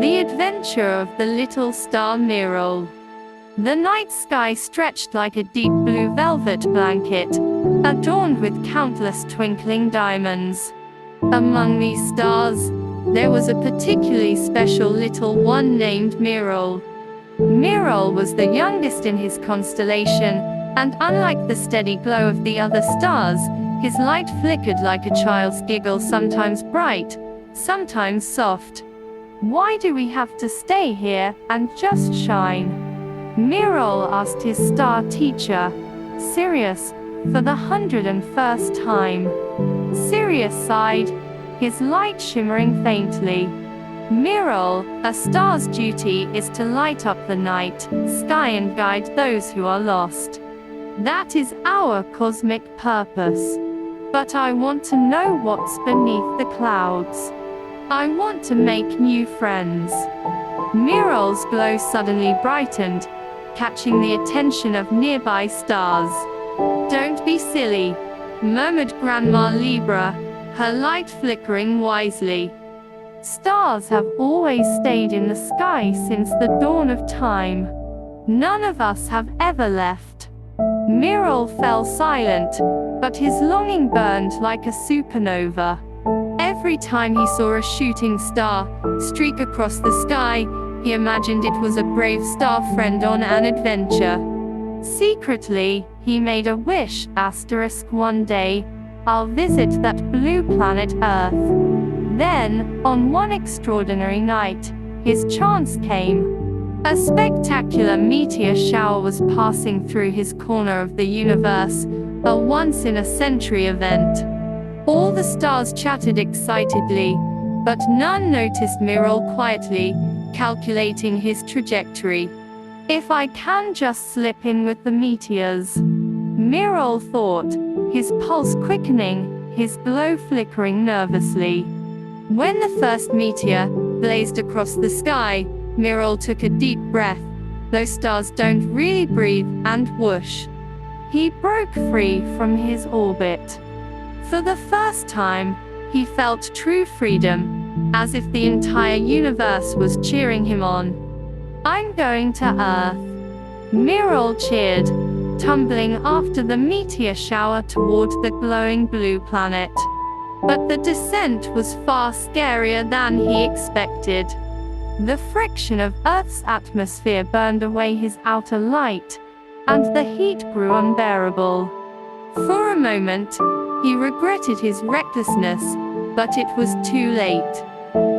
The Adventure of the Little Star Miral. The night sky stretched like a deep blue velvet blanket, adorned with countless twinkling diamonds. Among these stars, there was a particularly special little one named Miral. Miral was the youngest in his constellation, and unlike the steady glow of the other stars, his light flickered like a child's giggle, sometimes bright, sometimes soft. "Why do we have to stay here and just shine?" Miral asked his star teacher, Sirius, for the 101st time. Sirius sighed, his light shimmering faintly. "Miral, a star's duty is to light up the night sky and guide those who are lost. That is our cosmic purpose. But I want to know what's beneath the clouds. I want to make new friends." Miral's glow suddenly brightened, catching the attention of nearby stars. "Don't be silly," murmured Grandma Libra, her light flickering wisely. "Stars have always stayed in the sky since the dawn of time. None of us have ever left." Miral fell silent, but his longing burned like a supernova. Every time he saw a shooting star streak across the sky, he imagined it was a brave star friend on an adventure. Secretly, he made a wish, "One day, I'll visit that blue planet Earth." Then, on one extraordinary night, his chance came. A spectacular meteor shower was passing through his corner of the universe, a once-in-a-century event. All the stars chattered excitedly, but none noticed Miral quietly, calculating his trajectory. "If I can just slip in with the meteors," Miral thought, his pulse quickening, his glow flickering nervously. When the first meteor blazed across the sky, Miral took a deep breath. "Those stars don't really breathe," and whoosh, he broke free from his orbit. For the first time, he felt true freedom, as if the entire universe was cheering him on. "I'm going to Earth," Miral cheered, tumbling after the meteor shower toward the glowing blue planet. But the descent was far scarier than he expected. The friction of Earth's atmosphere burned away his outer light, and the heat grew unbearable. For a moment, he regretted his recklessness, but it was too late.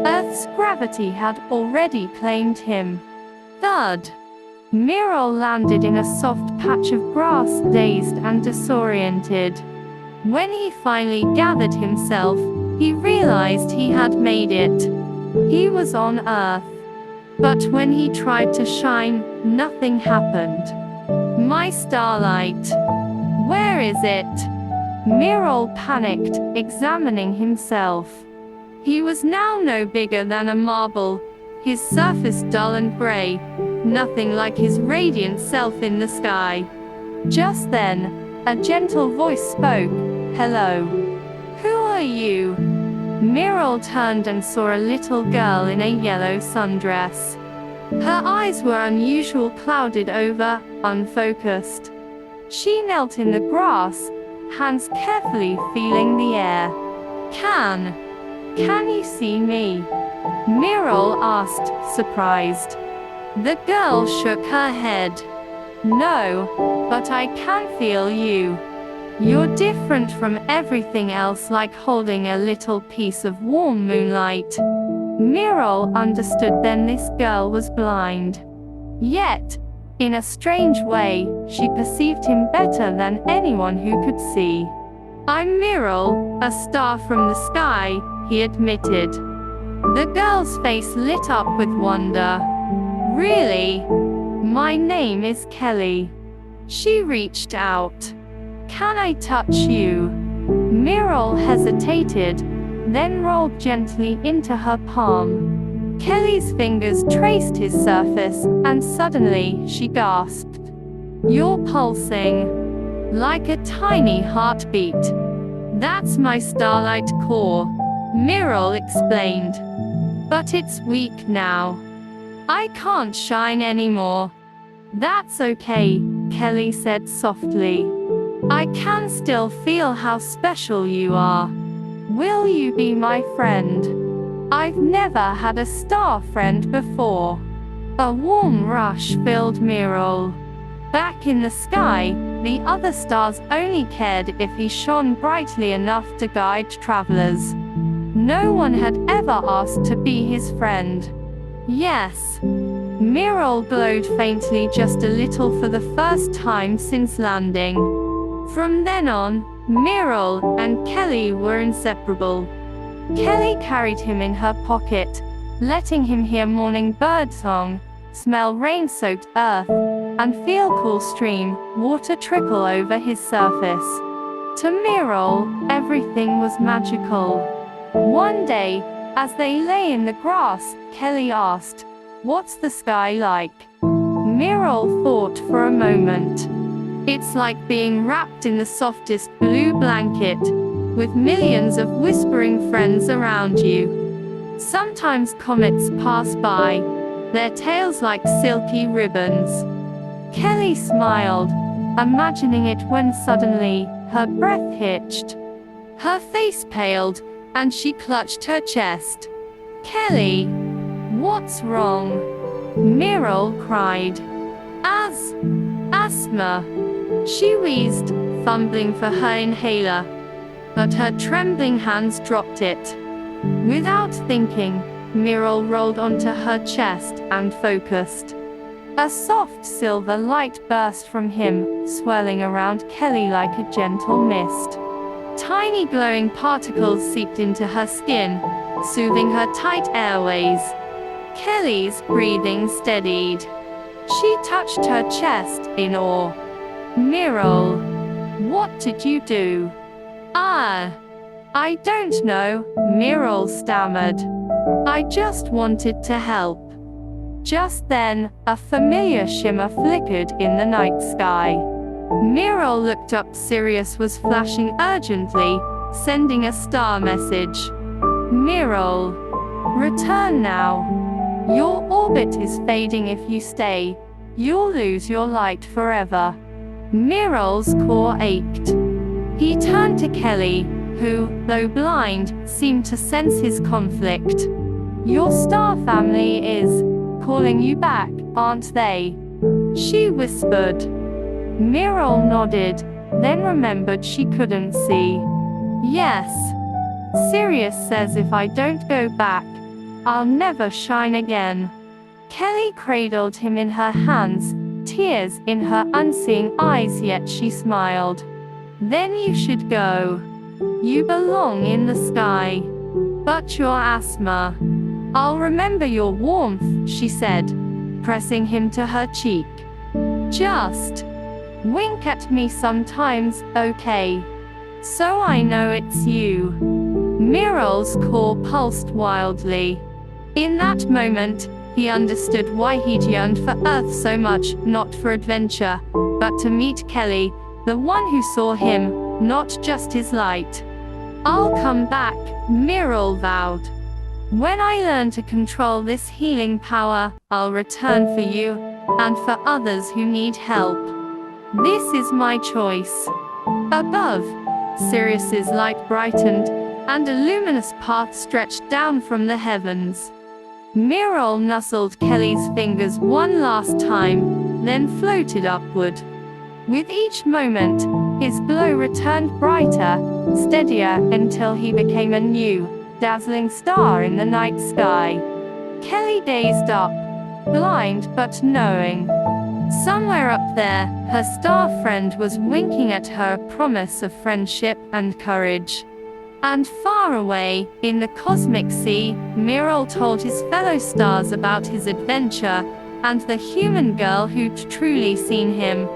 Earth's gravity had already claimed him. Thud! Miral landed in a soft patch of grass, dazed and disoriented. When he finally gathered himself, he realized he had made it. He was on Earth. But when he tried to shine, nothing happened. "My starlight. Where is it?" Miral panicked, examining himself. He was now no bigger than a marble, his surface dull and gray, nothing like his radiant self in the sky. Just then, a gentle voice spoke, "Hello. Who are you?" Miral turned and saw a little girl in a yellow sundress. Her eyes were unusual, clouded over, unfocused. She knelt in the grass, hands carefully feeling the air. Can you see me?" Miral asked, surprised. The girl shook her head. "No, but I can feel you. You're different from everything else, like holding a little piece of warm moonlight." Miral understood then this girl was blind. Yet, in a strange way, she perceived him better than anyone who could see. "I'm Miral, a star from the sky," he admitted. The girl's face lit up with wonder. "Really? My name is Kelly." She reached out. "Can I touch you?" Miral hesitated, then rolled gently into her palm. Kelly's fingers traced his surface, and suddenly she gasped. "You're pulsing like a tiny heartbeat." "That's my starlight core," Miral explained. But it's weak now. I can't shine anymore. That's okay, Kelly said softly. I can still feel how special you are. Will you be my friend? I've never had a star friend before. A warm rush filled Mirol. Back in the sky, the other stars only cared if he shone brightly enough to guide travelers. No one had ever asked to be his friend. Yes. Mirol glowed faintly, just a little, for the first time since landing. From then on, Mirol and Kelly were inseparable. Kelly carried him in her pocket, letting him hear morning birdsong, smell rain-soaked earth, and feel cool stream water trickle over his surface. To Mirol, everything was magical. One day, as they lay in the grass, Kelly asked, "What's the sky like?" Mirol thought for a moment. It's like being wrapped in the softest blue blanket, with millions of whispering friends around you. Sometimes comets pass by, their tails like silky ribbons. Kelly smiled, imagining it, when suddenly, her breath hitched. Her face paled, and she clutched her chest. "Kelly, what's wrong?" Mirol cried. Asthma. She wheezed, fumbling for her inhaler. But her trembling hands dropped it. Without thinking, Mirol rolled onto her chest and focused. A soft silver light burst from him, swirling around Kelly like a gentle mist. Tiny glowing particles seeped into her skin, soothing her tight airways. Kelly's breathing steadied. She touched her chest in awe. "Mirol, what did you do?" I don't know," Mirol stammered. "I just wanted to help." Just then, a familiar shimmer flickered in the night sky. Mirol looked up. Sirius was flashing urgently, sending a star message. "Mirol, return now. Your orbit is fading. If you stay, you'll lose your light forever." Mirol's core ached. He turned to Kelly, who, though blind, seemed to sense his conflict. "Your star family is calling you back, aren't they?" she whispered. Mirol nodded, then remembered she couldn't see. "Yes. Sirius says if I don't go back, I'll never shine again." Kelly cradled him in her hands, tears in her unseeing eyes, yet she smiled. "Then you should go. You belong in the sky. But your asthma. I'll remember your warmth," she said, pressing him to her cheek. "Just wink at me sometimes, okay? So I know it's you." Mirol's core pulsed wildly. In that moment, he understood why he'd yearned for Earth so much, not for adventure, but to meet Kelly, the one who saw him, not just his light. "I'll come back," Mirol vowed. "When I learn to control this healing power, I'll return for you, and for others who need help. This is my choice." Above, Sirius's light brightened, and a luminous path stretched down from the heavens. Mirol nuzzled Kelly's fingers one last time, then floated upward. With each moment, his glow returned brighter, steadier, until he became a new, dazzling star in the night sky. Kelly gazed up, blind but knowing. Somewhere up there, her star friend was winking at her, a promise of friendship and courage. And far away, in the cosmic sea, Mirol told his fellow stars about his adventure, and the human girl who'd truly seen him.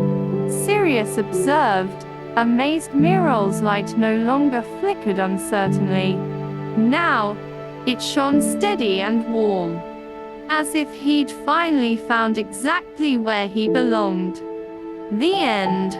Sirius observed, amazed. Mirol's light no longer flickered uncertainly. Now, it shone steady and warm, as if he'd finally found exactly where he belonged. The end.